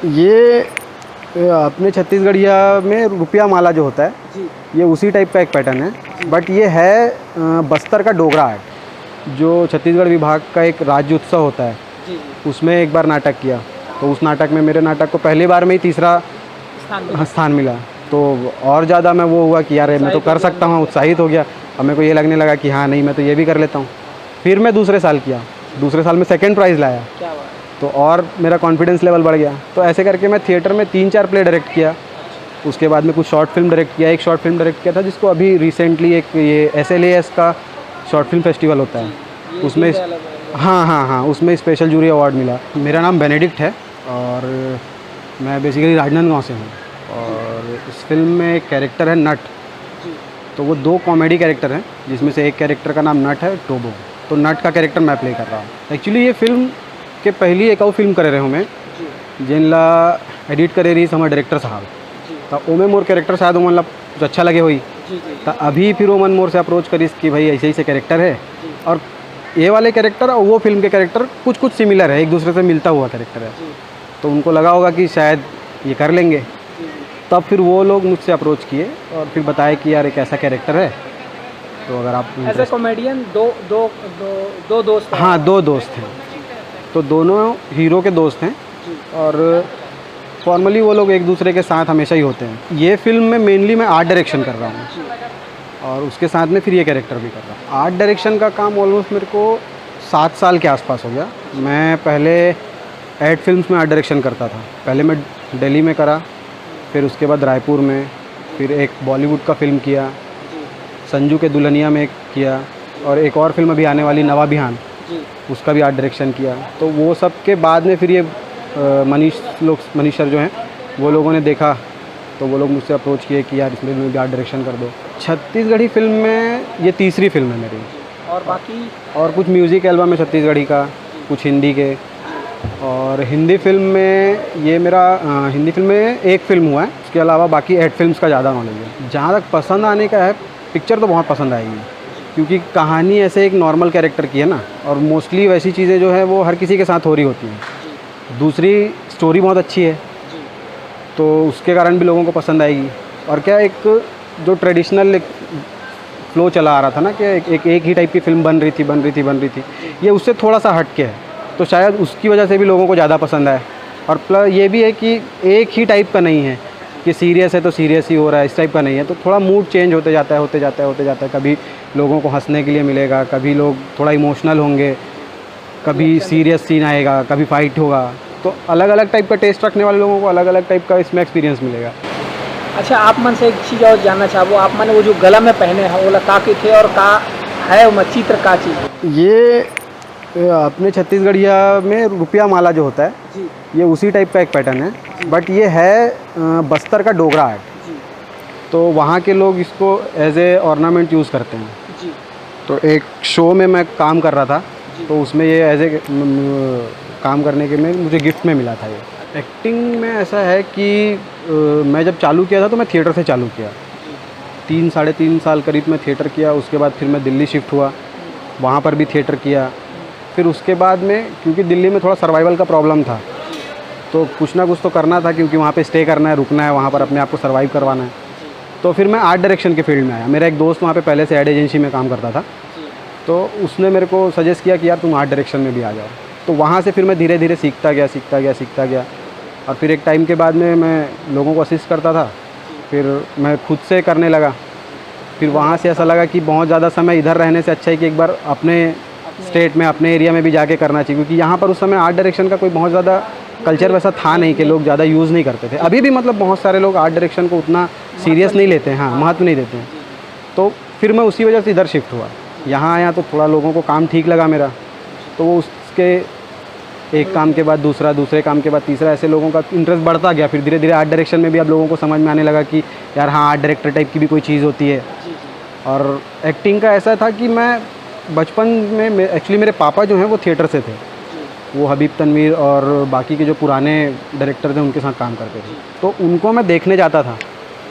ये अपने छत्तीसगढ़िया में रुपया माला जो होता है जी ये उसी टाइप का एक पैटर्न है, बट ये है बस्तर का डोगरा आर्ट। जो छत्तीसगढ़ विभाग का एक राज्य उत्सव होता है जी जी उसमें एक बार नाटक किया, तो उस नाटक में मेरे नाटक को पहली बार में ही तीसरा स्थान मिला। तो और ज़्यादा मैं वो हुआ कि यार मैं तो कर सकता हूँ, उत्साहित हो गया। अब मेरे को ये लगने लगा कि हाँ नहीं मैं तो ये भी कर लेता हूँ। फिर मैं दूसरे साल किया, दूसरे साल में सेकंड प्राइज़ लाया, क्या बात है। तो और मेरा कॉन्फिडेंस लेवल बढ़ गया। तो ऐसे करके मैं थिएटर में 3-4 प्ले डायरेक्ट किया, उसके बाद में कुछ शॉर्ट फिल्म डायरेक्ट किया। एक शॉर्ट फिल्म डायरेक्ट किया था जिसको अभी रिसेंटली एक ये SLAS का शॉर्ट फिल्म फेस्टिवल होता है, उसमें हाँ उसमें स्पेशल जूरी अवार्ड मिला। मेरा नाम बेनेडिक्ट है और मैं बेसिकली राजनांदगांव से हूँ। और इस फिल्म में एक कैरेक्टर है नट, तो वो 2 कॉमेडी कैरेक्टर हैं जिसमें से एक कैरेक्टर का नाम नट है, टोबो। तो नट का कैरेक्टर मैं प्ले कर रहा हूँ। एक्चुअली ये फिल्म के पहली एक और फिल्म करे रहे हूँ मैं, जिनला एडिट करे रही हमारे डायरेक्टर साहब। तो ओमे मोर कैरेक्टर शायद वो मतलब कुछ अच्छा लगे हुई, तो अभी फिर ओमन मोर से अप्रोच करीस कि भाई ऐसे ऐसे कैरेक्टर है, और ये वाले कैरेक्टर और वो फिल्म के कैरेक्टर कुछ सिमिलर है, एक दूसरे से मिलता हुआ कैरेक्टर है। तो उनको लगा होगा कि शायद ये कर लेंगे, तब फिर वो लोग मुझसे अप्रोच किए और फिर बताए कि यार एक ऐसा कैरेक्टर है, तो अगर आप एज ए कॉमेडियन दो दोस्त हैं। हाँ 2 दोस्त हैं, तो दोनों हीरो के दोस्त हैं और फॉर्मली वो लोग एक दूसरे के साथ हमेशा ही होते हैं। ये फिल्म में मेनली मैं आर्ट डायरेक्शन कर रहा हूँ और उसके साथ में फिर ये कैरेक्टर भी कर रहा हूँ। आर्ट डायरेक्शन का काम ऑलमोस्ट मेरे को 7 साल के आसपास हो गया। मैं पहले एड फिल्म्स में आर्ट डायरेक्शन करता था। पहले मैं दिल्ली में करा, फिर उसके बाद रायपुर में, फिर एक बॉलीवुड का फिल्म किया, संजू के दुल्हनिया में किया, और एक और फिल्म अभी आने वाली नवा बिहान, उसका भी आर्ट डायरेक्शन किया। तो वो सब के बाद में फिर ये मनीष सर जो हैं वो लोगों ने देखा, तो वो लोग मुझसे अप्रोच किए कि यार इसमें भी आर्ट डायरेक्शन कर दो। छत्तीसगढ़ी फिल्म में ये तीसरी फिल्म है मेरी, और बाकी और कुछ म्यूज़िक एल्बम है छत्तीसगढ़ी का, कुछ हिंदी के, और हिंदी फिल्म में ये मेरा हिंदी फिल्म में एक फिल्म हुआ है। उसके अलावा बाकी 8 फिल्म्स का ज़्यादा नॉलेज है। जहाँ तक पसंद आने का है, पिक्चर तो बहुत पसंद आएगी, क्योंकि कहानी ऐसे एक नॉर्मल कैरेक्टर की है ना, और मोस्टली वैसी चीज़ें जो है वो हर किसी के साथ हो रही होती हैं। दूसरी स्टोरी बहुत अच्छी है, तो उसके कारण भी लोगों को पसंद आएगी। और क्या एक जो ट्रेडिशनल एक फ्लो चला आ रहा था ना कि एक ही टाइप की फिल्म बन रही थी, ये उससे थोड़ा सा हट के है, तो शायद उसकी वजह से भी लोगों को ज़्यादा पसंद आए। और प्लस ये भी है कि एक ही टाइप का नहीं है कि सीरियस है तो सीरियस ही हो रहा है, इस टाइप का नहीं है। तो थोड़ा मूड चेंज होते जाता है। कभी लोगों को हंसने के लिए मिलेगा, कभी लोग थोड़ा इमोशनल होंगे, कभी सीरियस सीन आएगा, कभी फाइट होगा। तो अलग अलग टाइप का टेस्ट रखने वाले लोगों को अलग अलग टाइप का इसमें एक्सपीरियंस मिलेगा। अच्छा, आप मन से एक चीज़ और जानना चाहो, आप मैंने वो जो गला में पहने हैं वो का के थे और का है वो चित्र का चीज़? ये अपने छत्तीसगढ़िया में रुपया माला जो होता है ये उसी टाइप का एक पैटर्न है, बट ये है बस्तर का डोगरा आर्ट। तो वहाँ के लोग इसको एज ए ऑर्नामेंट यूज़ करते हैं। तो एक शो में मैं काम कर रहा था, तो उसमें ये एज ए काम करने के में मुझे गिफ्ट में मिला था। ये एक्टिंग में ऐसा है कि मैं जब चालू किया था तो मैं थिएटर से चालू किया। 3-3.5 साल करीब मैं थिएटर किया। उसके बाद फिर मैं दिल्ली शिफ्ट हुआ, वहाँ पर भी थिएटर किया। फिर उसके बाद में क्योंकि दिल्ली में थोड़ा सर्वाइवल का प्रॉब्लम था, तो कुछ ना कुछ तो करना था, क्योंकि वहाँ पे स्टे करना है, रुकना है, वहाँ पर अपने आप को सर्वाइव करवाना है। तो फिर मैं आर्ट डायरेक्शन के फील्ड में आया। मेरा एक दोस्त वहाँ पे पहले से एड एजेंसी में काम करता था, तो उसने मेरे को सजेस्ट किया कि यार तुम आर्ट डायरेक्शन में भी आ जाओ। तो वहाँ से फिर मैं धीरे धीरे सीखता गया। और फिर एक टाइम के बाद में मैं लोगों को असिस्ट करता था, फिर मैं खुद से करने लगा। फिर वहाँ से ऐसा लगा कि बहुत ज़्यादा समय इधर रहने से अच्छा है कि एक बार अपने स्टेट में, अपने एरिया में भी जाके करना चाहिए, क्योंकि यहाँ पर उस समय आर्ट डायरेक्शन का कोई बहुत ज़्यादा कल्चर वैसा था नहीं कि लोग ज़्यादा यूज़ नहीं करते थे। अभी भी मतलब बहुत सारे लोग आर्ट डायरेक्शन को उतना सीरियस नहीं लेते हैं, हाँ, महत्व नहीं देते हैं। तो फिर मैं उसी वजह से इधर शिफ्ट हुआ। यहाँ आया तो थोड़ा लोगों को काम ठीक लगा मेरा, तो वो उसके एक काम के बाद दूसरा, दूसरे काम के बाद तीसरा, ऐसे लोगों का इंटरेस्ट बढ़ता गया। फिर धीरे धीरे आर्ट डायरेक्शन में भी अब लोगों को समझ में आने लगा कि यार हाँ, आर्ट डायरेक्टर टाइप की भी कोई चीज़ होती है। और एक्टिंग का ऐसा था कि मैं बचपन में एक्चुअली मेरे पापा जो हैं वो थिएटर से थे, वो हबीब तनवीर और बाकी के जो पुराने डायरेक्टर थे उनके साथ काम करते थे। तो उनको मैं देखने जाता था।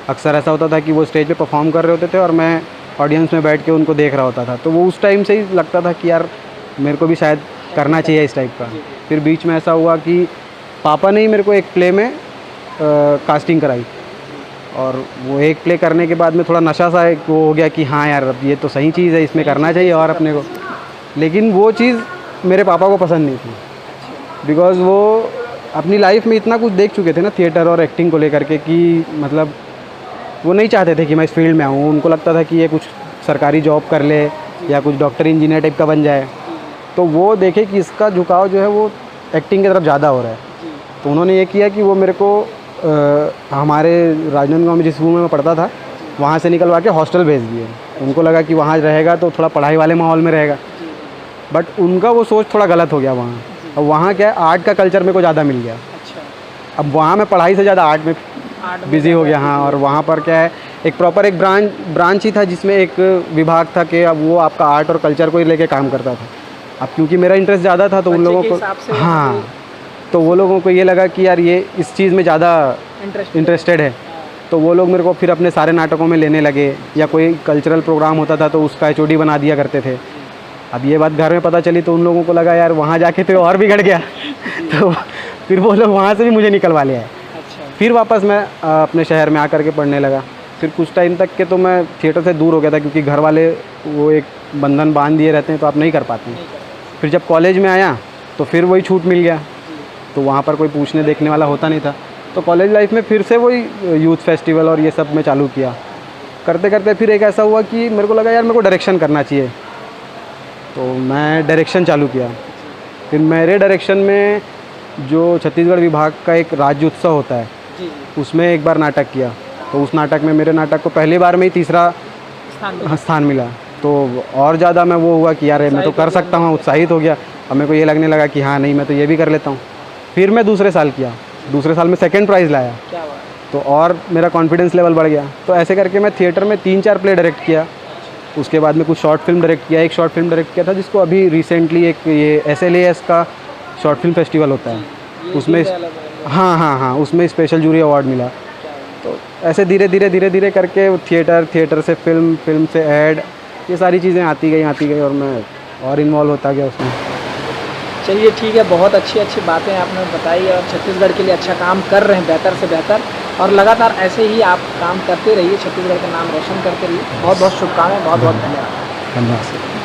अक्सर ऐसा होता था कि वो स्टेज पे परफॉर्म कर रहे होते थे और मैं ऑडियंस में बैठ के उनको देख रहा होता था। तो वो उस टाइम से ही लगता था कि यार मेरे को भी शायद करना चाहिए इस टाइप का। फिर बीच में ऐसा हुआ कि पापा ने ही मेरे को एक प्ले में कास्टिंग कराई, और वो एक प्ले करने के बाद में थोड़ा नशा सा एक वो हो गया कि हाँ यार अब ये तो सही चीज़ है, इसमें करना चाहिए और अपने को। लेकिन वो चीज़ मेरे पापा को पसंद नहीं थी, बिकॉज़ वो अपनी लाइफ में इतना कुछ देख चुके थे ना थिएटर और एक्टिंग को लेकर के, कि मतलब वो नहीं चाहते थे कि मैं इस फील्ड में आऊँ। उनको लगता था कि ये कुछ सरकारी जॉब कर ले या कुछ डॉक्टर इंजीनियर टाइप का बन जाए। तो वो देखे कि इसका झुकाव जो है वो एक्टिंग की तरफ ज़्यादा हो रहा है, तो उन्होंने ये किया कि वो मेरे को हमारे राजनांदगांव में जिस स्कूल में मैं पढ़ता था वहाँ से निकलवा के हॉस्टल भेज दिए। उनको लगा कि वहाँ रहेगा तो थोड़ा पढ़ाई वाले माहौल में रहेगा, बट उनका वो सोच थोड़ा गलत हो गया वहाँ। अब वहाँ क्या है, आर्ट का कल्चर मेरे को ज़्यादा मिल गया। अच्छा, अब वहाँ मैं पढ़ाई से ज़्यादा आर्ट में बिज़ी हो गया। हाँ, और वहाँ पर क्या है, एक प्रॉपर एक ब्रांच ही था जिसमें एक विभाग था कि अब वो आपका आर्ट और कल्चर को ही लेके काम करता था। अब क्योंकि मेरा इंटरेस्ट ज़्यादा था तो उन लोगों को, हाँ, तो वो लोगों को ये लगा कि यार ये इस चीज़ में ज़्यादा इंटरेस्टेड है, तो वो लोग मेरे को फिर अपने सारे नाटकों में लेने लगे, या कोई कल्चरल प्रोग्राम होता था तो उसका HOD बना दिया करते थे। अब ये बात घर में पता चली तो उन लोगों को लगा यार वहाँ जाके तो और बिगड़ गया तो फिर वो लोग वहाँ से भी मुझे निकलवा लिया है। अच्छा, फिर वापस मैं अपने शहर में आकर के पढ़ने लगा। फिर कुछ टाइम तक के तो मैं थिएटर से दूर हो गया था, क्योंकि घर वाले वो एक बंधन बांध दिए रहते हैं तो आप नहीं कर पाते हैं। फिर जब कॉलेज में आया तो फिर वही छूट मिल गया, तो वहाँ पर कोई पूछने देखने वाला होता नहीं था। तो कॉलेज लाइफ में फिर से वही यूथ फेस्टिवल और ये सब मैं चालू किया। करते करते फिर एक ऐसा हुआ कि मेरे को लगा यार मेरे को डायरेक्शन करना चाहिए, तो मैं डायरेक्शन चालू किया। फिर मेरे डायरेक्शन में जो छत्तीसगढ़ विभाग का एक राज्य उत्सव होता है, उसमें एक बार नाटक किया। तो उस नाटक में मेरे नाटक को पहली बार में ही तीसरा स्थान मिला। तो और ज़्यादा मैं वो हुआ कि यार मैं तो कर सकता हूँ, उत्साहित हो गया। अब मेरे को ये लगने लगा कि हाँ नहीं, मैं तो ये भी कर लेता हूँ। फिर मैं दूसरे साल किया, दूसरे साल में सेकंड प्राइज़ लाया, क्या बात, तो और मेरा कॉन्फिडेंस लेवल बढ़ गया। तो ऐसे करके मैं थिएटर में 3-4 प्ले डायरेक्ट किया। उसके बाद में कुछ शॉर्ट फिल्म डायरेक्ट किया। एक शॉर्ट फिल्म डायरेक्ट किया था जिसको अभी रिसेंटली एक ये SLAS का शॉर्ट फिल्म फेस्टिवल होता है, उसमें, हाँ, उसमें स्पेशल जूरी अवार्ड मिला। तो ऐसे धीरे धीरे करके थिएटर से फिल्म, फिल्म से ऐड, ये सारी चीज़ें आती गई और मैं और इन्वॉल्व होता गया उसमें। चलिए ठीक है, बहुत अच्छी बातें आपने बताई और छत्तीसगढ़ के लिए अच्छा काम कर रहे हैं, बेहतर से बेहतर, और लगातार ऐसे ही आप काम करते रहिए, छत्तीसगढ़ का नाम रोशन करते रहिए। बहुत बहुत शुभकामनाएं, बहुत बहुत धन्यवाद। धन्यवाद।